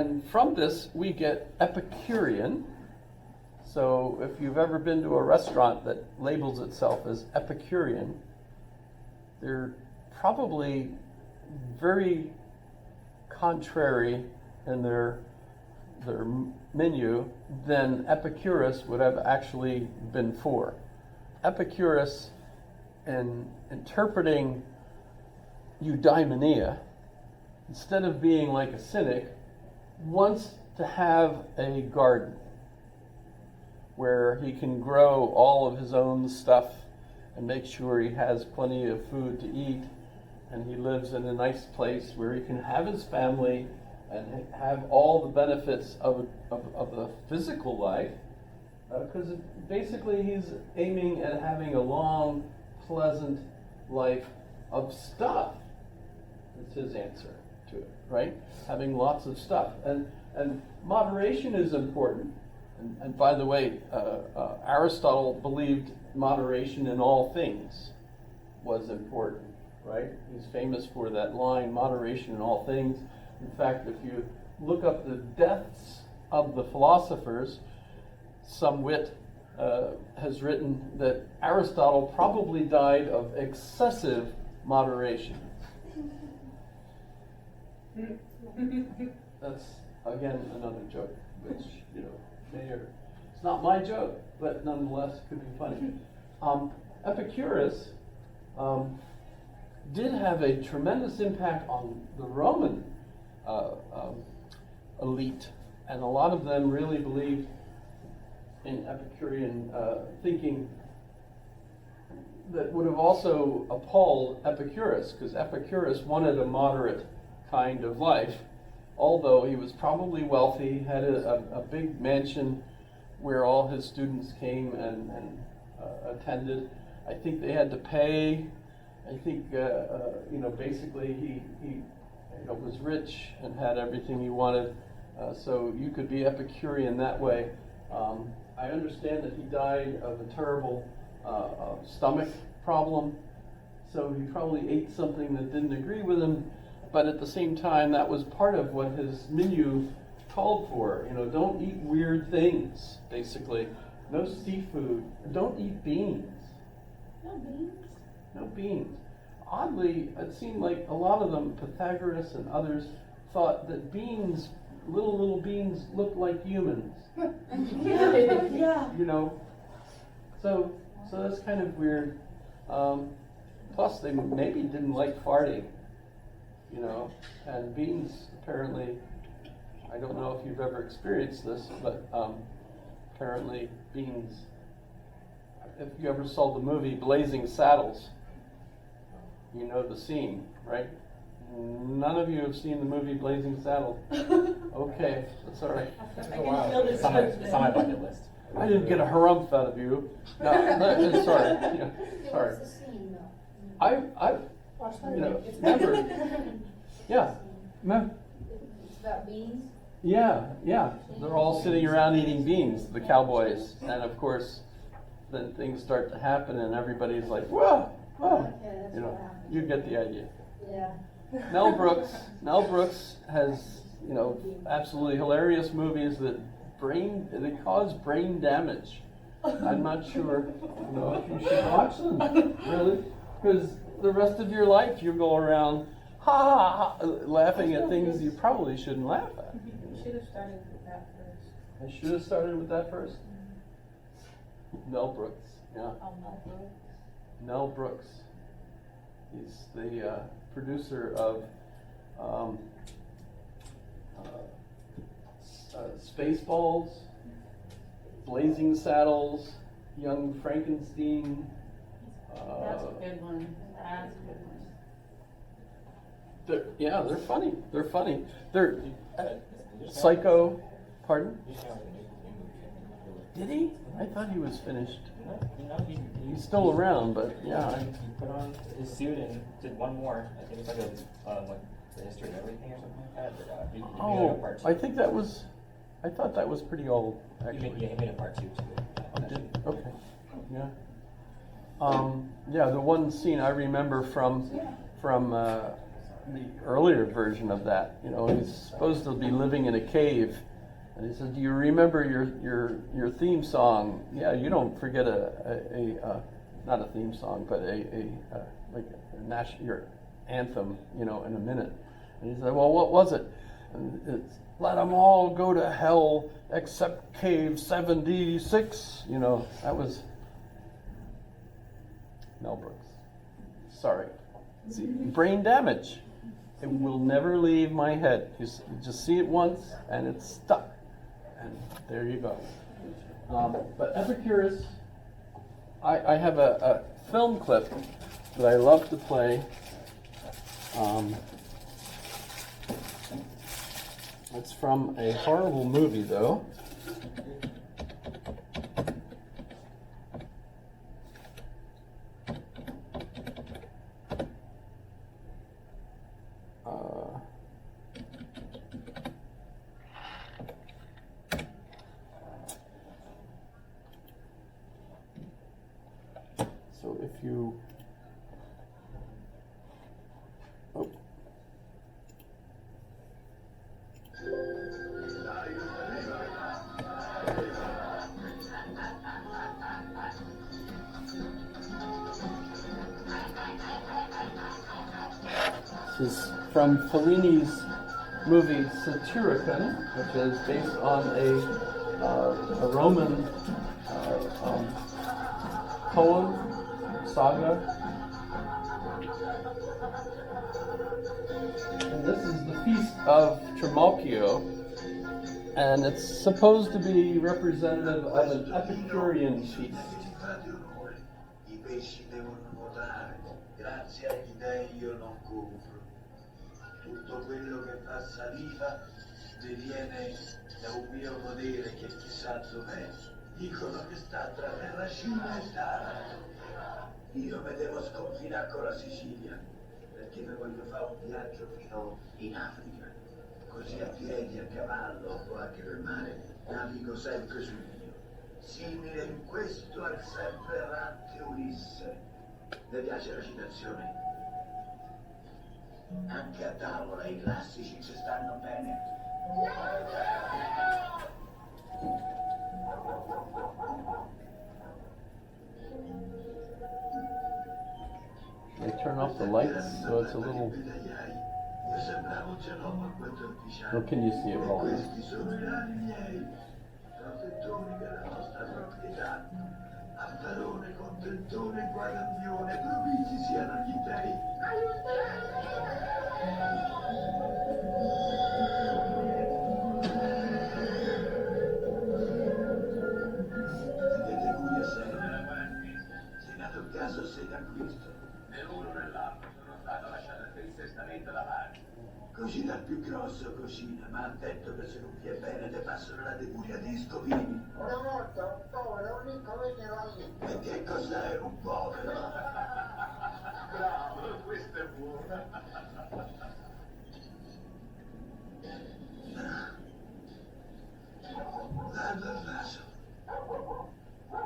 And from this, we get Epicurean. So if you've ever been to a restaurant that labels itself as Epicurean, they're probably very contrary in their menu than Epicurus would have actually been for. Epicurus, in interpreting eudaimonia, instead of being like a cynic, wants to have a garden where he can grow all of his own stuff and make sure he has plenty of food to eat, and he lives in a nice place where he can have his family and have all the benefits of the physical life, because basically he's aiming at having a long, pleasant life of stuff. That's his answer to it, right? Having lots of stuff. And moderation is important. And by the way, Aristotle believed moderation in all things was important, right? He's famous for that line, moderation in all things. In fact, if you look up the deaths of the philosophers, some wit has written that Aristotle probably died of excessive moderation. That's, again, another joke, which, it's not my joke, but nonetheless could be funny. Epicurus did have a tremendous impact on the Roman elite, and a lot of them really believed in Epicurean thinking that would have also appalled Epicurus, because Epicurus wanted a moderate kind of life, although he was probably wealthy, had a big mansion where all his students came and attended. I think they had to pay. I think, basically he was rich and had everything he wanted, so you could be Epicurean that way. I understand that he died of a terrible stomach problem, so he probably ate something that didn't agree with him, but at the same time, that was part of what his menu called for. Don't eat weird things, basically. No seafood. Don't eat beans. No beans? No beans. Oddly, it seemed like a lot of them, Pythagoras and others, thought that beans, little beans, looked like humans. Yeah. So that's kind of weird. Plus, they maybe didn't like farting, and beans apparently, I don't know if you've ever experienced this, but apparently beans, if you ever saw the movie Blazing Saddles, you know the scene, right? None of you have seen the movie Blazing Saddles. Okay, that's all right. It's on my bucket list. I didn't get a harumph out of you. No, sorry. Sorry. What's the scene, though? I remember. Yeah. It's about beans? Yeah. They're all sitting around eating beans, the cowboys. And of course, then things start to happen and everybody's like, whoa. Okay, that's what happened. You get the idea. Yeah. Mel Brooks has, absolutely hilarious movies that they cause brain damage. I'm not sure, if you should watch them, really, because the rest of your life you go around laughing at things you probably shouldn't laugh at. You should have started with that first. I should have started with that first. Mel Brooks, yeah. Mel Brooks. He's the producer of Spaceballs, Blazing Saddles, Young Frankenstein. That's a good one. That's a good one. They're funny. They're funny. They're Psycho. Pardon? Did he? I thought he was finished. He's still around, but yeah. He put on his suit and did one more. I think it's like the history of everything or something like that. But, Oh, part two. I thought that was pretty old, actually. He made a part two too. Oh, did, okay, yeah. The one scene I remember from the earlier version of that. You know, he's supposed to be living in a cave, and he said, "Do you remember your theme song? Yeah, you don't forget not a theme song, but like a national your anthem, you know, in a minute." And he said, "Well, what was it?" And it's, "Let them all go to hell except Cave 76." You know, that was Mel Brooks. Sorry. See, brain damage. It will never leave my head. You just see it once and it's stuck. And there you go. But Epicurus, I have a film clip that I love to play. It's from a horrible movie, though. So if you... Oh. This is from Fellini's movie Satyricon, which is based on a Roman poem, saga. And this is the Feast of Trimalchio, and it's supposed to be representative of an Epicurean feast. I pesci devono nuotare, grazie agli dei io non copro. Tutto quello che fa saliva deviene da un mio podere che chissà dov'è. Dicono che sta tra Terracina e Tara. Io mi devo sconfinare con la Sicilia, perché mi voglio fare un viaggio fino in Africa. Così a piedi, a cavallo o anche per mare, navigo sempre sul mio. Simile in questo al sempre errante Ulisse. Le piace la citazione? Anche a tavola i classici ci stanno bene. They turn off the lights, so it's a little... Or can you see it rolling? Questi sono i rani miei, protettori della nostra proprietà. Affarone, contentone, guadagnione, provvisi siano gli dei. Vedete qui assai nella guardia. Se dato il caso sei d'acquisto. Né l'uno né l'altro sono stato lasciato per il testamento da parte. Cucina il più grosso, cucina, ma ha detto che se non vi è bene te passano la decuria di scovini. Una volta un povero ricco vennero lì. E che cos'è un povero? Bravo, questa è buona. Guarda il vaso.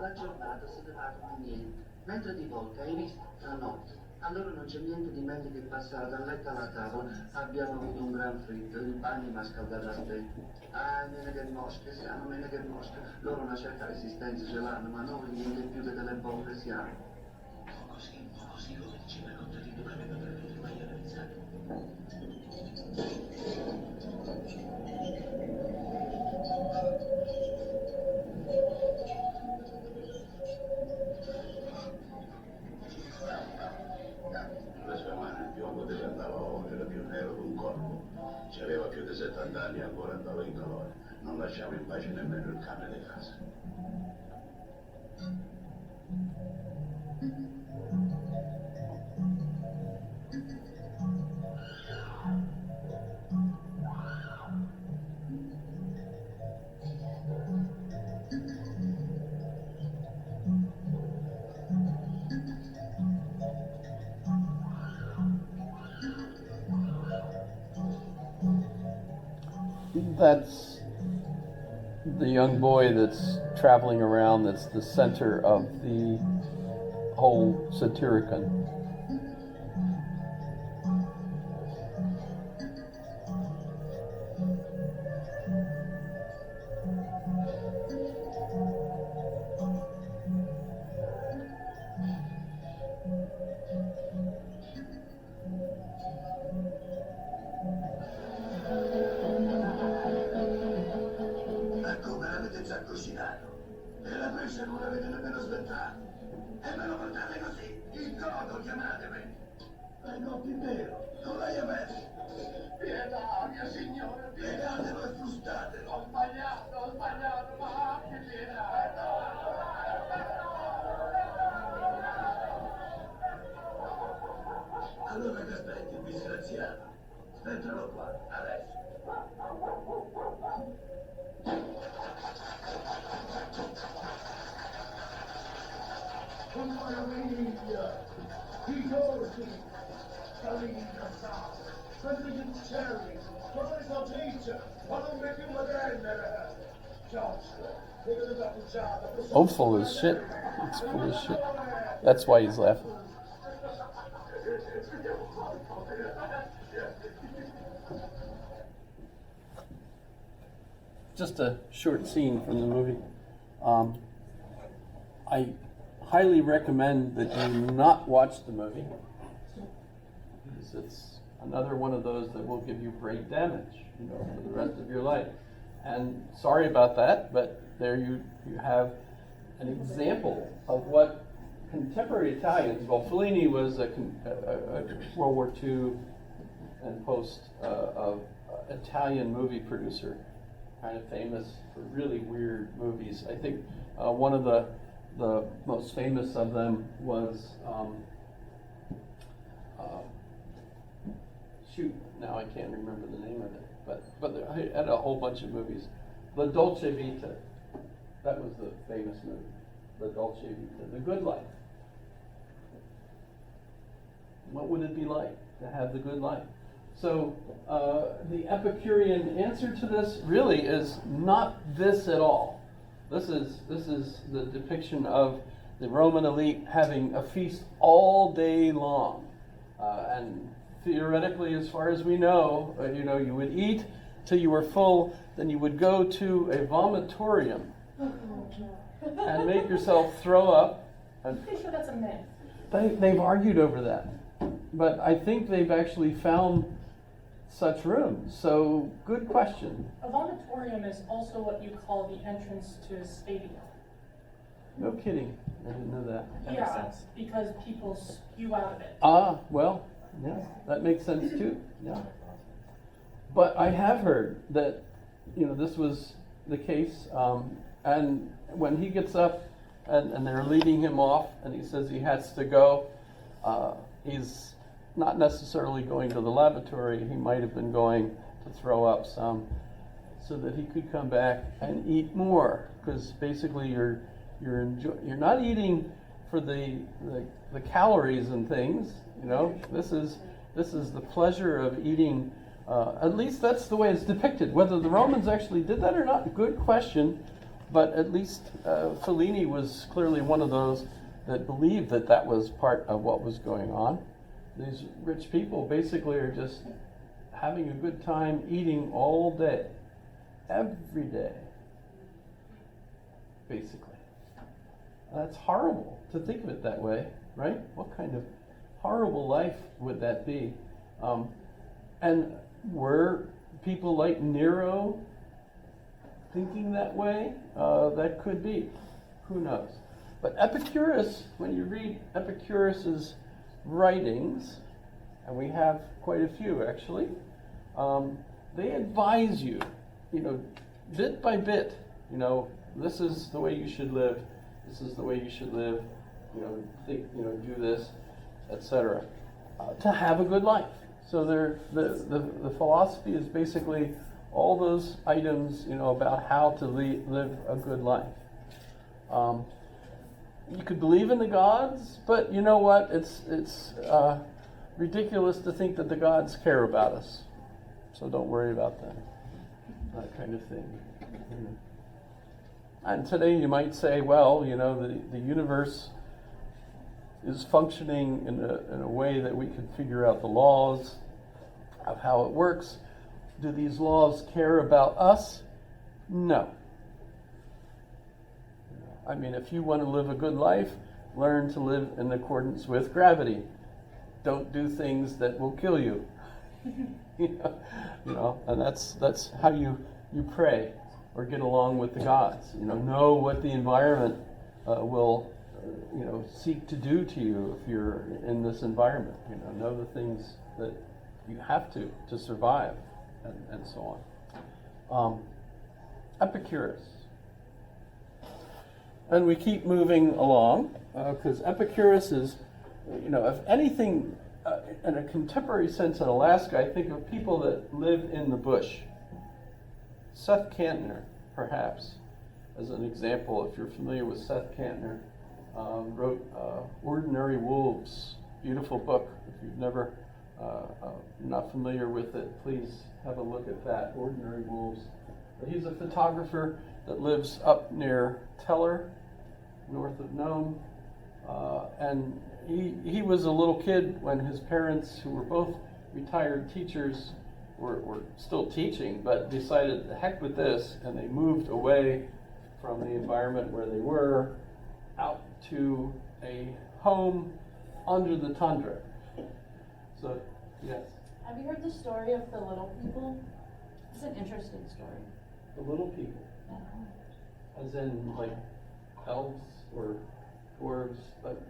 La giornata se ne va come niente. Mentre di volta hai visto la notte. Allora non c'è niente di meglio che passare dal letto alla tavola. Abbiamo avuto un gran fritto, il pane mi ha scaldato a te. Ah, meno che mosche, siamo meno che mosche. Loro una certa resistenza ce l'hanno, ma noi niente più che delle bombe siamo. Un po' così, come diceva il contadino che aveva preso il maglione del sacco. La sua mano il piombo deve andava oltre, era più nero di un corpo. Ci aveva più di 70 anni e ancora andava in calore. Non lasciava in pace nemmeno il cane di casa. That's the young boy that's traveling around, that's the center of the whole Satyricon. ha cucinato. E la pesce non l'avete nemmeno aspettato. E me lo portate così, in codo chiamatemi. E non di vero, non l'hai aperto. Pietà, mia signora, piegatelo e frustatelo. Ho sbagliato, ma che Allora che aspetti, un disgraziato? Aspettalo qua, adesso. Come una meraviglia! I torti! Salini cassati! Salini uccelli! Buone salsicce! Palombe più moderne! Giosco! Vedo da pucciata! Oh, full of shit. It's full of shit. That's why he's laughing. Just a short scene from the movie. I highly recommend that you not watch the movie, because it's another one of those that will give you brain damage, for the rest of your life. And sorry about that, but there you have an example of what contemporary Italians. Well, Fellini was a World War II and post Italian movie producer, kind of famous for really weird movies. I think one of the most famous of them was shoot, now I can't remember the name of it, but I had a whole bunch of movies. La Dolce Vita, that was the famous movie. La Dolce Vita, The Good Life. What would it be like to have the good life? So the Epicurean answer to this really is not this at all. This is the depiction of the Roman elite having a feast all day long, and theoretically, as far as we know, you would eat till you were full, then you would go to a vomitorium and make yourself throw up. I'm pretty sure that's a myth. They've argued over that, but I think they've actually found such rooms. So, good question. A vomitorium is also what you call the entrance to a stadium. No kidding. I didn't know that. That makes Yeah, sense. because people spew out of it. Ah, well, yeah, that makes sense too. Yeah. But I have heard that, this was the case. And when he gets up and they're leading him off and he says he has to go, he's not necessarily going to the lavatory. He might have been going to throw up some so that he could come back and eat more. Because basically you're not eating for the calories and things. This is the pleasure of eating. At least that's the way it's depicted. Whether the Romans actually did that or not, good question. But at least Fellini was clearly one of those that believed that was part of what was going on. These rich people basically are just having a good time eating all day, every day, basically. That's horrible to think of it that way, right? What kind of horrible life would that be? And were people like Nero thinking that way? That could be. Who knows? But Epicurus, when you read Epicurus's writings, and we have quite a few actually, they advise you, bit by bit, this is the way you should live, this is the way you should live, do this, etc., to have a good life. So the philosophy is basically all those items, about how to live a good life. You could believe in the gods, but you know what? It's ridiculous to think that the gods care about us. So don't worry about them. That kind of thing. And today you might say, well, the universe is functioning in a way that we can figure out the laws of how it works. Do these laws care about us? No. I mean, if you want to live a good life, learn to live in accordance with gravity. Don't do things that will kill you. And that's how you pray. or get along with the gods. Know what the environment will seek to do to you if you're in this environment. Know the things that you have to survive, and so on. Epicurus. And we keep moving along, because Epicurus is, if anything, in a contemporary sense in Alaska, I think of people that live in the bush. Seth Kantner, perhaps, as an example, if you're familiar with Seth Kantner, wrote Ordinary Wolves, beautiful book. If you've never, not familiar with it, please have a look at that, Ordinary Wolves. But he's a photographer that lives up near Teller, north of Nome, and he was a little kid when his parents, who were both retired teachers, were still teaching, but decided, the heck with this, and they moved away from the environment where they were out to a home under the tundra. So, yes. Have you heard the story of the little people? It's an interesting story. The little people, as in like elves or dwarves, but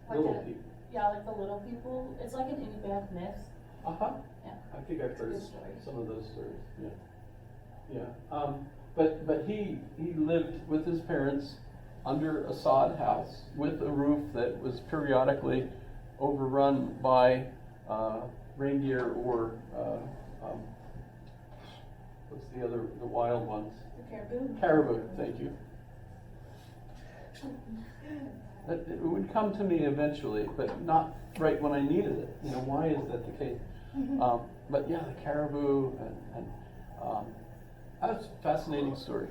Like little a- people. Yeah, like the little people. It's like an Inupiaq myth. Uh-huh. Yeah. I think I've heard It's a good story. some of those stories, yeah. But he lived with his parents under a sod house with a roof that was periodically overrun by reindeer or what's the wild ones? The caribou. Caribou, thank you. It would come to me eventually, but not right when I needed it. Why is that the case? But yeah, the caribou, and that's a fascinating story.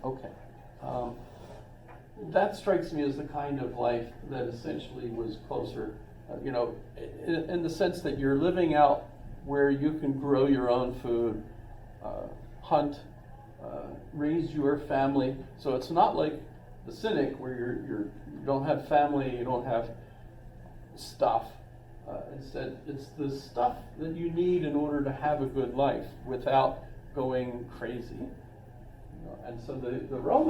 Okay. That strikes me as the kind of life that essentially was closer, in the sense that you're living out where you can grow your own food, hunt, raise your family. So it's not like the Cynic, where you don't have family, you don't have stuff. Instead, it's the stuff that you need in order to have a good life without going crazy. And so the Romans